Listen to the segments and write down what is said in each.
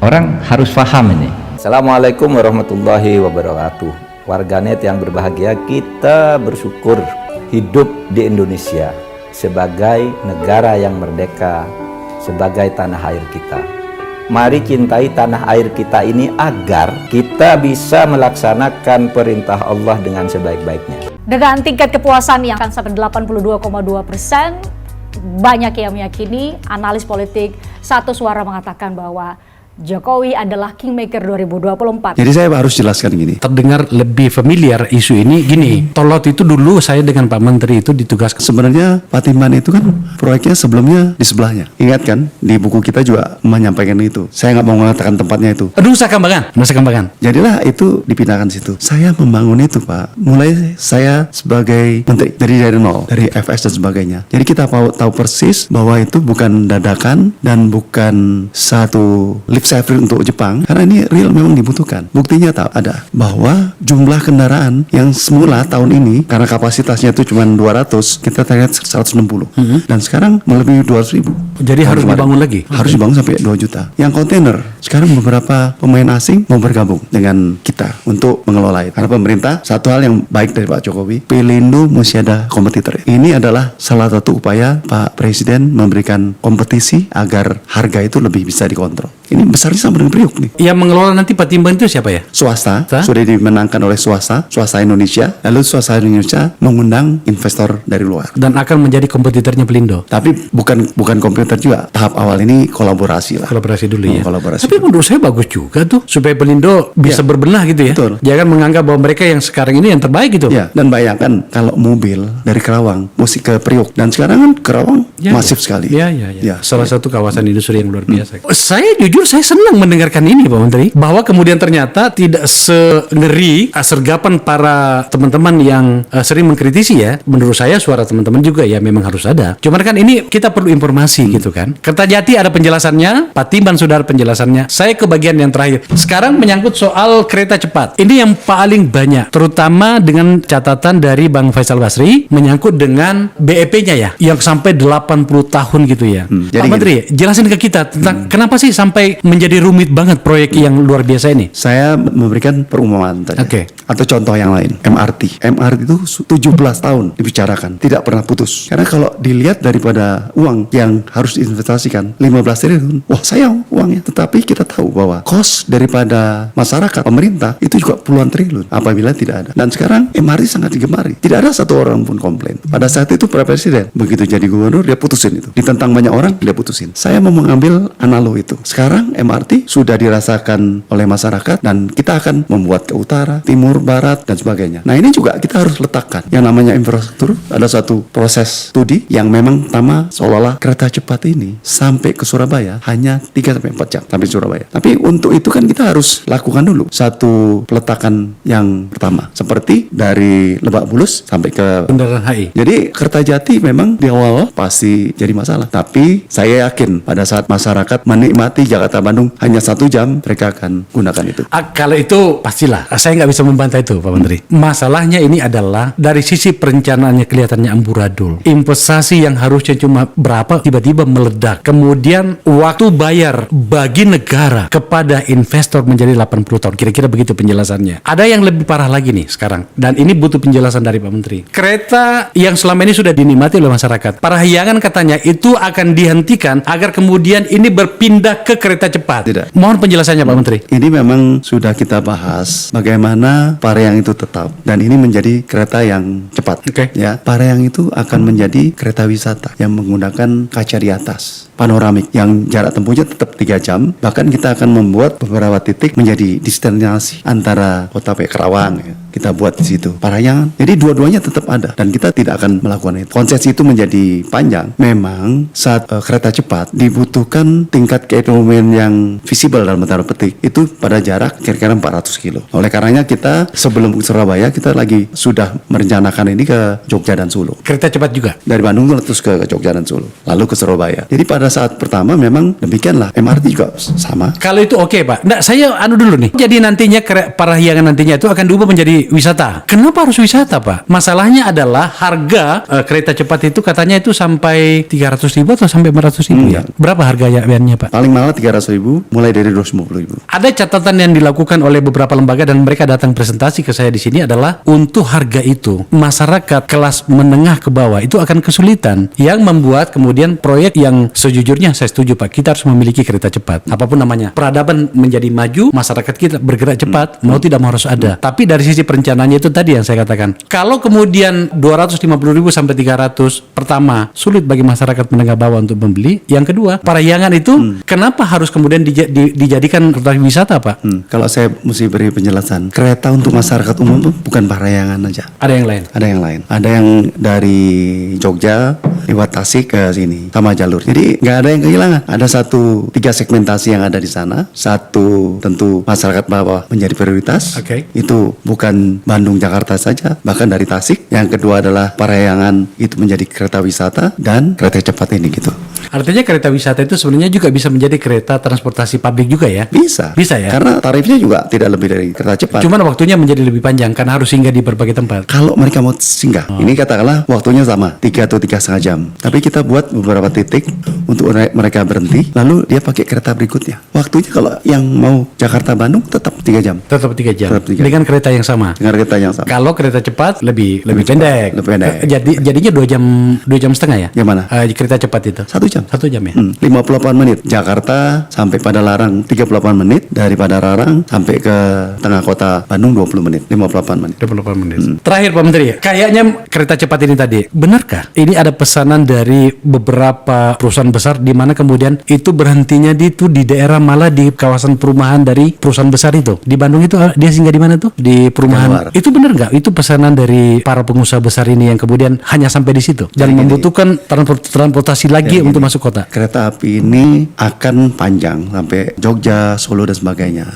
Orang harus paham ini. Assalamualaikum warahmatullahi wabarakatuh. Warganet yang berbahagia, kita bersyukur hidup di Indonesia sebagai negara yang merdeka, sebagai tanah air kita. Mari cintai tanah air kita ini agar kita bisa melaksanakan perintah Allah dengan sebaik-baiknya. Dengan tingkat kepuasan yang akan sampai 82,2%, banyak yang meyakini, analis politik satu suara mengatakan bahwa Jokowi adalah Kingmaker 2024. Jadi saya harus jelaskan gini. Terdengar lebih familiar isu ini gini. Tolot itu dulu saya dengan Pak Menteri itu ditugaskan. Sebenarnya Patimban itu kan proyeknya sebelumnya di sebelahnya. Ingat kan di buku kita juga menyampaikan itu. Saya nggak mau mengatakan tempatnya itu. Nusa Kambangan. Jadilah itu dipindahkan situ. Saya membangun itu Pak. Mulai saya sebagai menteri dari nol, dari FS dan sebagainya. Jadi kita tahu persis bahwa itu bukan dadakan dan bukan satu lip service untuk Jepang, karena ini real memang dibutuhkan. Buktinya tak ada bahwa jumlah kendaraan yang semula tahun ini karena kapasitasnya itu cuma 200, kita target 160 dan sekarang melebihi 200.000. Jadi harus dibangun lagi. Harus dibangun sampai 2 juta. Yang kontainer sekarang beberapa pemain asing mau bergabung dengan kita untuk mengelola itu. Karena pemerintah, satu hal yang baik dari Pak Jokowi, Pelindo mesti ada kompetitor. Ini adalah salah satu upaya Pak Presiden memberikan kompetisi agar harga itu lebih bisa dikontrol. Ini besarnya sama dengan Priok nih. Yang mengelola nanti Patimban itu siapa ya? Swasta, sudah dimenangkan oleh swasta Indonesia. Lalu swasta Indonesia mengundang investor dari luar. Dan akan menjadi kompetitornya Pelindo. Tapi bukan kompetitor juga. Tahap awal ini kolaborasi lah. Kolaborasi dulu ya. Kolaborasi. Tapi menurut saya bagus juga tuh supaya Pelindo bisa berbenah gitu ya. Betul. Jangan menganggap bahwa mereka yang sekarang ini yang terbaik gitu. Ya, dan bayangkan kalau mobil dari Kerawang mesti ke Priok, dan sekarang kan Kerawang masif sekali. Ya. Salah satu kawasan industri yang luar biasa. Saya jujur saya senang mendengarkan ini Pak Menteri, bahwa kemudian ternyata tidak sengeri sergapan para teman-teman yang sering mengkritisi ya. Menurut saya suara teman-teman juga ya memang harus ada. Cuman kan ini kita perlu informasi gitu kan. Kertajati ada penjelasannya, Patimban sudah ada penjelasannya. Saya ke bagian yang terakhir. Sekarang menyangkut soal kereta cepat. Ini yang paling banyak, terutama dengan catatan dari Bang Faisal Basri menyangkut dengan BEP-nya ya, yang sampai 80 tahun gitu ya. Pak Menteri, jelasin ke kita tentang kenapa sih sampai menjadi rumit banget proyek yang luar biasa ini. Saya memberikan perumpamaan tadi. Oke. Atau contoh yang lain, MRT. MRT itu 17 tahun dibicarakan, tidak pernah putus. Karena kalau dilihat daripada uang yang harus diinvestasikan 15 triliun, wah sayang uangnya. Tetapi kita tahu bahwa cost daripada masyarakat, pemerintah itu juga puluhan triliun apabila tidak ada. Dan sekarang MRT sangat digemari. Tidak ada satu orang pun komplain. Pada saat itu Pak Presiden begitu jadi gubernur dia putusin itu. Ditentang banyak orang dia putusin. Saya mau mengambil analog itu. Sekarang MRT sudah dirasakan oleh masyarakat dan kita akan membuat ke utara, timur, barat dan sebagainya. Nah ini juga kita harus letakkan yang namanya infrastruktur. Ada satu proses studi yang memang pertama seolah-olah kereta cepat ini sampai ke Surabaya hanya 3-4 jam sampai Surabaya. Tapi untuk itu kan kita harus lakukan dulu satu peletakan yang pertama, seperti dari Lebak Bulus sampai ke Bundaran HI. Jadi Kertajati memang di awal pasti jadi masalah. Tapi saya yakin pada saat masyarakat menikmati Jakarta Bandung hanya 1 jam, mereka akan gunakan itu. Kalau itu pastilah, saya nggak bisa membantah itu Pak Menteri. Masalahnya ini adalah dari sisi perencanaannya kelihatannya amburadul. Investasi yang harusnya cuma berapa tiba-tiba meledak. Kemudian waktu bayar bagi negara kepada investor menjadi 80 tahun. Kira-kira begitu penjelasannya. Ada yang lebih parah lagi nih sekarang. Dan ini butuh penjelasan dari Pak Menteri. Kereta yang selama ini sudah dinikmati oleh masyarakat. Parahyangan katanya itu akan dihentikan agar kemudian ini berpindah ke kereta cepat. Tidak. Mohon penjelasannya Pak Menteri. Ini memang sudah kita bahas bagaimana Parahyangan itu tetap dan ini menjadi kereta yang cepat. Oke. Ya, Parahyangan itu akan menjadi kereta wisata yang menggunakan kaca di atas, panoramik yang jarak tempuhnya tetap 3 jam. Bahkan kita akan membuat beberapa titik menjadi destinasi antara kota Kerawang ya. Kita buat di situ Parahyangan. Jadi dua-duanya tetap ada dan kita tidak akan melakukan itu. Konsesi itu menjadi panjang. Memang saat kereta cepat dibutuhkan tingkat keekonomian yang visible dalam tanda petik itu pada jarak kira-kira 400 kilo. Oleh karenanya kita sebelum ke Surabaya kita lagi sudah merencanakan ini ke Jogja dan Solo. Kereta cepat juga. Dari Bandung terus ke Jogja dan Solo, lalu ke Surabaya. Jadi pada saat pertama memang demikianlah. MRT juga sama. Kalau itu oke Pak. Nah saya dulu nih. Jadi nantinya Parahyangan nantinya itu akan diubah menjadi menteri wisata. Kenapa harus wisata, Pak? Masalahnya adalah harga kereta cepat itu katanya itu sampai 300.000 atau sampai 400.000 ya? Berapa harganya Pak? Paling mahal 300.000, mulai dari 250.000. Ada catatan yang dilakukan oleh beberapa lembaga dan mereka datang presentasi ke saya di sini adalah untuk harga itu masyarakat kelas menengah ke bawah itu akan kesulitan, yang membuat kemudian proyek yang sejujurnya saya setuju Pak, kita harus memiliki kereta cepat apapun namanya. Peradaban menjadi maju, masyarakat kita bergerak cepat, mau tidak mau harus ada. Tapi dari sisi perencanaannya itu tadi yang saya katakan, kalau kemudian 250.000 sampai 300 pertama sulit bagi masyarakat menengah bawah untuk membeli. Yang kedua, Parahyangan itu kenapa harus kemudian dijadikan kereta wisata, Pak? Kalau saya mesti beri penjelasan, kereta untuk masyarakat umum itu bukan Parahyangan aja. Ada yang lain. Ada yang lain. Ada yang dari Jogja lewat Tasik ke sini sama jalur. Jadi nggak ada yang kehilangan. Ada 3 segmentasi yang ada di sana. Satu tentu masyarakat bawah menjadi prioritas. Oke. Itu bukan Bandung Jakarta saja, bahkan dari Tasik. Yang kedua adalah Parahyangan itu menjadi kereta wisata dan kereta cepat ini gitu. Artinya kereta wisata itu sebenarnya juga bisa menjadi kereta transportasi publik juga ya? Bisa. Bisa ya? Karena tarifnya juga tidak lebih dari kereta cepat. Cuman waktunya menjadi lebih panjang karena harus singgah di berbagai tempat. Kalau mereka mau singgah, ini katakanlah waktunya sama 3 atau 3,5 jam. Tapi kita buat beberapa titik untuk mereka berhenti, lalu dia pakai kereta berikutnya. Waktunya kalau yang mau Jakarta Bandung tetap 3 jam. Tetap 3 jam. Tetap 3 jam. Dengan kereta yang sama. Dengan kereta yang sama. Kalau kereta cepat lebih cepat, pendek. lebih pendek. Jadinya 2 jam setengah ya? Yang mana? Kereta cepat itu. 1 jam. 1 jam ya? 58 menit. Jakarta sampai pada Larang 38 menit. Dari Padalarang sampai ke tengah kota Bandung 20 menit. 58 menit. 28 menit. Terakhir Pak Menteri, kayaknya kereta cepat ini tadi, benarkah ini ada pesanan dari beberapa perusahaan besar di mana kemudian itu berhentinya di daerah malah di kawasan perumahan dari perusahaan besar itu. Di Bandung itu dia singgah di mana tuh? Di perumahan. Itu benar nggak? Itu pesanan dari para pengusaha besar ini yang kemudian hanya sampai di situ dan membutuhkan transportasi lagi untuk masuk kota. Kereta api ini akan panjang sampai Jogja, Solo dan sebagainya.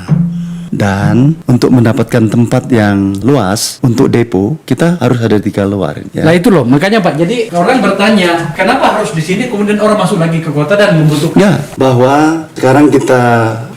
Dan untuk mendapatkan tempat yang luas untuk depo, kita harus ada 3 luar. Ya. Nah itu loh, makanya Pak. Jadi orang bertanya, kenapa harus di sini kemudian orang masuk lagi ke kota dan membutuhkan? Ya, bahwa sekarang kita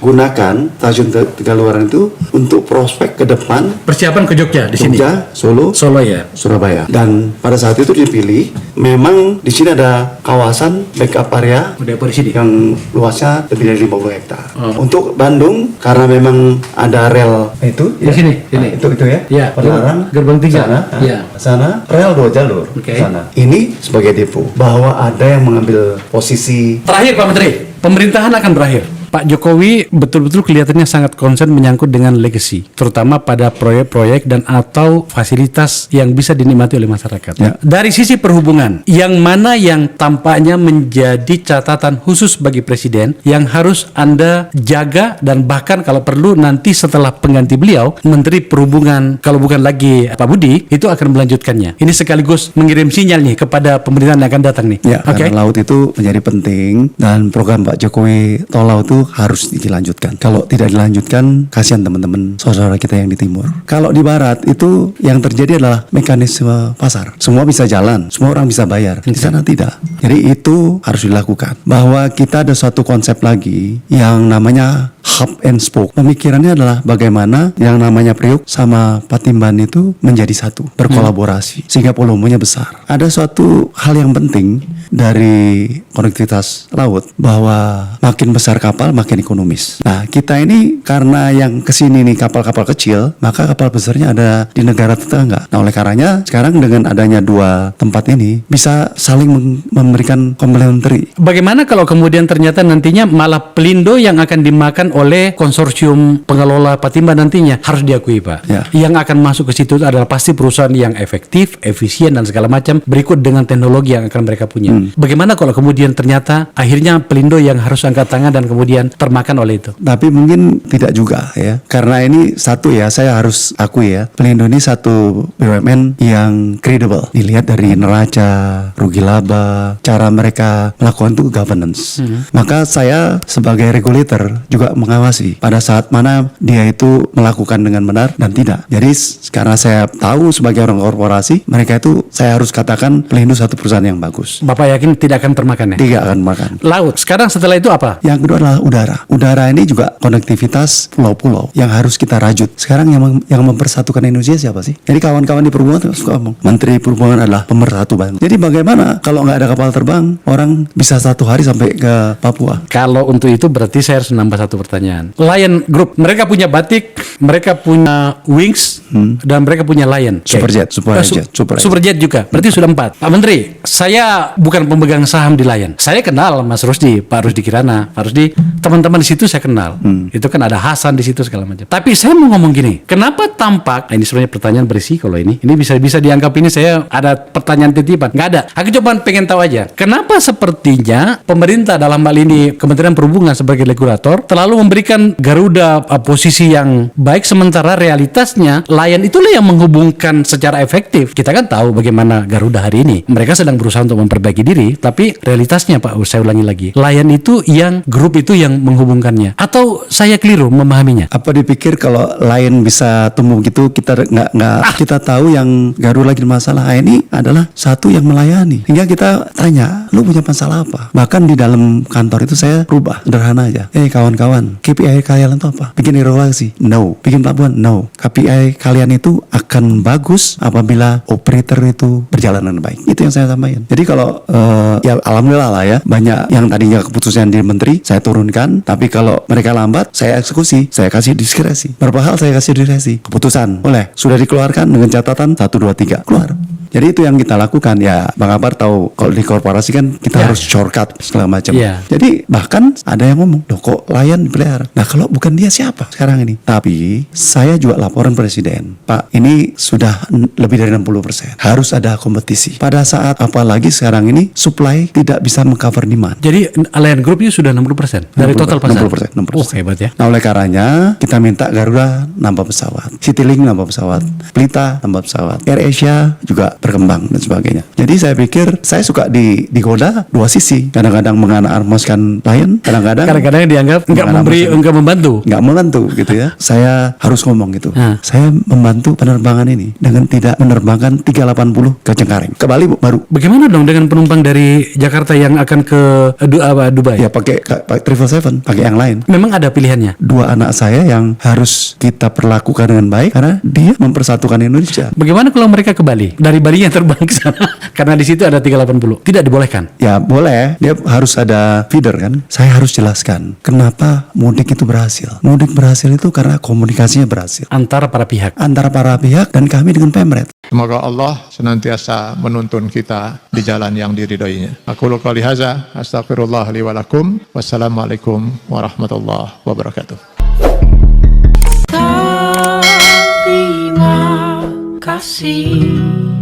gunakan stasiun 3 luaran itu untuk prospek ke depan. Persiapan ke Jogja di sini. Jogja, Solo, ya. Surabaya. Dan pada saat itu dipilih, memang di sini ada kawasan backup area Depo di sini. yang luasnya lebih dari 50 hektar. Untuk Bandung, karena memang ada rel itu Di sini. itu ya. Ya, Padalarang gerbang 3. sana, Ya. sana rel 2 jalur Oke. sana. Ini sebagai depo bahwa ada yang mengambil posisi. Terakhir Pak Menteri, pemerintahan akan berakhir. Pak Jokowi betul-betul kelihatannya sangat concern menyangkut dengan legacy, terutama pada proyek-proyek dan atau fasilitas yang bisa dinikmati oleh masyarakat. Ya. Dari sisi perhubungan, yang mana yang tampaknya menjadi catatan khusus bagi Presiden yang harus Anda jaga dan bahkan kalau perlu nanti setelah pengganti beliau, Menteri Perhubungan, kalau bukan lagi Pak Budi, itu akan melanjutkannya. Ini sekaligus mengirim sinyal nih kepada pemerintahan yang akan datang nih. Ya, Oke. karena laut itu menjadi penting dan program Pak Jokowi Tol Laut itu harus dilanjutkan. Kalau tidak dilanjutkan, kasihan teman-teman saudara kita yang di timur. Kalau di barat itu yang terjadi adalah mekanisme pasar. Semua bisa jalan, semua orang bisa bayar. Di sana tidak. Jadi itu harus dilakukan. Bahwa kita ada suatu konsep lagi yang namanya hub and spoke. Pemikirannya adalah bagaimana yang namanya Priok sama Patimban itu menjadi satu, berkolaborasi sehingga volumenya besar. Ada suatu hal yang penting dari konektivitas laut bahwa makin besar kapal makin ekonomis. Nah, kita ini karena yang kesini nih kapal-kapal kecil, maka kapal besarnya ada di negara tetangga. Nah, oleh karenanya sekarang dengan adanya 2 tempat ini bisa saling memberikan complementary. Bagaimana kalau kemudian ternyata nantinya malah Pelindo yang akan dimakan oleh konsorsium pengelola Patimban nantinya, harus diakui Pak. Ya. Yang akan masuk ke situ adalah pasti perusahaan yang efektif, efisien dan segala macam berikut dengan teknologi yang akan mereka punya. Bagaimana kalau kemudian ternyata akhirnya Pelindo yang harus angkat tangan dan kemudian termakan oleh itu? Tapi mungkin tidak juga ya. Karena ini satu ya, saya harus akui ya, Pelindo ini satu BUMN yang credible. Dilihat dari neraca, rugi laba, cara mereka melakukan itu governance. Maka saya sebagai regulator juga mengambil mengawasi pada saat mana dia itu melakukan dengan benar dan tidak. Jadi karena saya tahu sebagai orang korporasi, mereka itu saya harus katakan Pelindo satu perusahaan yang bagus. Bapak yakin tidak akan termakan ya? Tidak akan makan. Laut. Sekarang setelah itu apa? Yang kedua adalah udara. Udara ini juga konektivitas pulau-pulau yang harus kita rajut. Sekarang yang mempersatukan Indonesia siapa sih? Jadi kawan-kawan di perhubungan suka ngomong, Menteri Perhubungan adalah pemersatu bangsa. Jadi bagaimana kalau nggak ada kapal terbang, orang bisa 1 hari sampai ke Papua? Kalau untuk itu berarti saya harus nambah satu pertanyaan. Lion Group, mereka punya batik, mereka punya Wings, dan mereka punya Lion. Superjet, Superjet. Superjet juga. Berarti sudah 4. Pak Menteri, saya bukan pemegang saham di Lion. Saya kenal Mas Rusdi, Pak Rusdi Kirana, Pak Rusdi, teman-teman di situ saya kenal. Itu kan ada Hasan di situ segala macam. Tapi saya mau ngomong gini, kenapa tampak? Ini sebenarnya pertanyaan berisiko loh ini. Ini bisa dianggap ini saya ada pertanyaan titipan. Nggak ada. Aku cuma pengen tahu aja. Kenapa sepertinya pemerintah dalam hal ini Kementerian Perhubungan sebagai regulator terlalu memberikan Garuda posisi yang baik, sementara realitasnya Lion itulah yang menghubungkan secara efektif. Kita kan tahu bagaimana Garuda hari ini. Mereka sedang berusaha untuk memperbaiki diri, tapi realitasnya Pak, saya ulangi lagi. Lion itu yang grup itu yang menghubungkannya. Atau saya keliru memahaminya? Apa dipikir kalau Lion bisa tumbuh gitu, kita nggak kita tahu yang Garuda lagi masalah ini adalah satu yang melayani. Hingga kita tanya, lu punya masalah apa? Bahkan di dalam kantor itu saya rubah sederhana aja. Kawan-kawan, KPI kalian itu apa? Bikin regulasi? No. Bikin pelabuhan? No. KPI kalian itu akan bagus apabila operator itu berjalan dengan baik. Itu yang saya sampaikan. Jadi kalau ya alhamdulillah lah ya, banyak yang tadinya keputusan di menteri saya turunkan, tapi kalau mereka lambat saya eksekusi, saya kasih diskresi. Berapa hal saya kasih diskresi. Keputusan boleh sudah dikeluarkan dengan catatan 1, 2, 3 keluar. Jadi itu yang kita lakukan ya. Bang Akbar tahu kalau di korporasi kan kita harus shortcut segala macam. Jadi bahkan ada yang ngomong, loh kok Lion dipelihara? Nah kalau bukan dia siapa sekarang ini? Tapi saya juga laporan presiden, Pak ini sudah lebih dari 60%. Harus ada kompetisi. Pada saat apalagi sekarang ini supply tidak bisa mengcover demand. Jadi Lion Group itu sudah 60% dari total pasar. 60%. Oh hebat ya. Nah oleh karenanya kita minta Garuda nambah pesawat, Citylink nambah pesawat, Pelita nambah pesawat, AirAsia juga berkembang dan sebagainya. Jadi saya pikir saya suka digoda dua sisi. Kadang-kadang mengarmoskan Lion, kadang-kadang dianggap enggak membantu gitu ya. Saya harus ngomong gitu. Saya membantu penerbangan ini dengan tidak menerbangkan 380 ke Cengkareng. Ke Bali baru. Bagaimana dong dengan penumpang dari Jakarta yang akan ke Dubai? Ya pakai 777, pakai yang lain. Memang ada pilihannya. 2 anak saya yang harus kita perlakukan dengan baik karena dia mempersatukan Indonesia. Bagaimana kalau mereka ke Bali? Dari Bali yang terbang ke sana karena di situ ada 380. Tidak dibolehkan. Ya boleh, dia harus ada feeder kan. Saya harus jelaskan kenapa mudik itu berhasil. Mudik berhasil itu karena komunikasinya berhasil antara para pihak dan kami dengan Pemret. Semoga Allah senantiasa menuntun kita di jalan yang diridhoinya. Aku qouli hadza, astaghfirullah li wa lakum. Wassalamualaikum warahmatullahi wabarakatuh. Terima kasih.